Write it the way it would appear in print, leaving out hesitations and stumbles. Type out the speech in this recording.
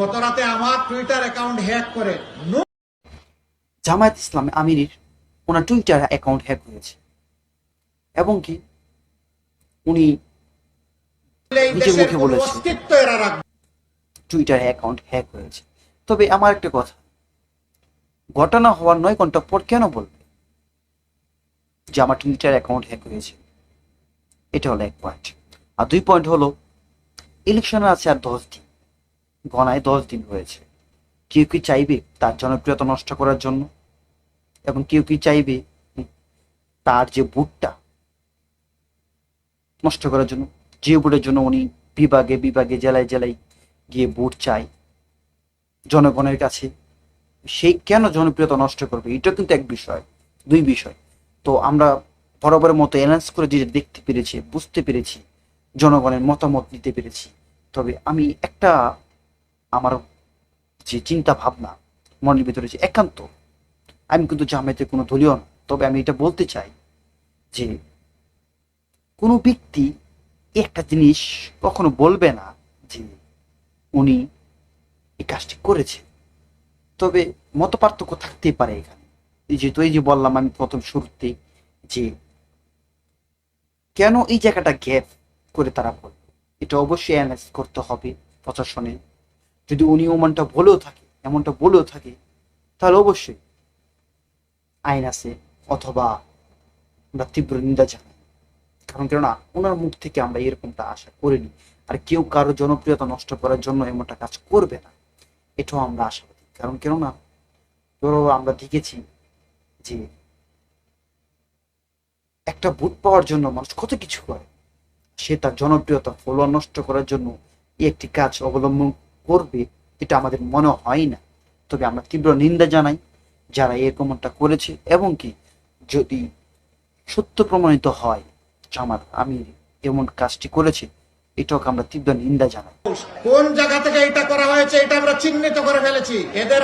গত রাতে আমার টুইটার অ্যাকাউন্ট হ্যাক করে জামায়াত ইসলামী আমিরের ওনার টুইটার অ্যাকাউন্ট হ্যাক হয়েছে এবং কি উনি এই নিজের দেশের মুখে কোনো বলেছে অস্তিত্ব এরা রাখবে। টুইটার অ্যাকাউন্ট হ্যাক হয়েছে। তবে আমার একটা কথা, ঘটনা হওয়ার 9 ঘন্টা পর কেন বলবে যে আমার টুইটার অ্যাকাউন্ট হ্যাক হয়েছে? এটা হলো এক পয়েন্ট। আর 2 পয়েন্ট হলো, ইলেকশন আছে আর 10 দিন, গণায় 10 দিন হয়েছে। কেউ কি চাইবে তার জনপ্রিয়তা নষ্ট করার জন্য? এবং কেউ কি চাইবে তার যে ভোটটা নষ্ট করার জন্য? যে ভোটের জন্য উনি বিভাগে বিভাগে জেলায় জেলায় গিয়ে ভোট চাই জনগণের কাছে, সেই কেন জনপ্রিয়তা নষ্ট করবে? এটা কিন্তু এক বিষয়। 2 বিষয় তো আমরা বরাবরের মতো অ্যানাউন্স করে যে দেখতে পেরেছি, বুঝতে পেরেছি, জনগণের মতামত নিতে পেরেছি। তবে আমি একটা, আমার যে চিন্তা ভাবনা মনের ভিতরে যে একান্ত, আমি কিন্তু জামায়াতের কোনো দলীয় না, তবে আমি এটা বলতে চাই যে কোনো ব্যক্তি একটা জিনিস কখনো বলবে না যে উনি এই কাজটি করেছে। তবে মত পার্থক্য থাকতেই পারে এখানে। এই যে বললাম আমি প্রথম শুরুতে যে কেন এই জায়গাটা গ্যাপ করে তারা বলবে, এটা অবশ্যই অ্যানালাইজ করতে হবে প্রশাসনে। যদি উনি এমনটা বলেও থাকে তাহলে অবশ্যই আইন আছে, অথবা আমরা তীব্র নিন্দা জানাই। কেননা ওনার মুখ থেকে আমরা এরকমটা আশা করিনি। আর কেউ কারো জনপ্রিয়তা নষ্ট করার জন্য এমনটা কাজ করবে না, এটাও আমরা আশাবাদী। কেননা ধরো আমরা দেখেছি যে একটা ভোট পাওয়ার জন্য মানুষ কত কিছু করে, সে তার জনপ্রিয়তা ফলোয়ার নষ্ট করার জন্য এই একটি কাজ অবলম্বন করবে, এটা আমাদের মনে হয় না। তবে আমরা তীব্র নিন্দা জানাই যারা এরকমটা করেছে, এবং কি যদি সত্য প্রমাণিত হয় জামাত আমির এমন কাজটি করেছে, এটাও আমরা তীব্র নিন্দা জানাই। কোন জায়গা থেকে এটা করা হয়েছে এটা আমরা চিহ্নিত করে ফেলেছি। এদের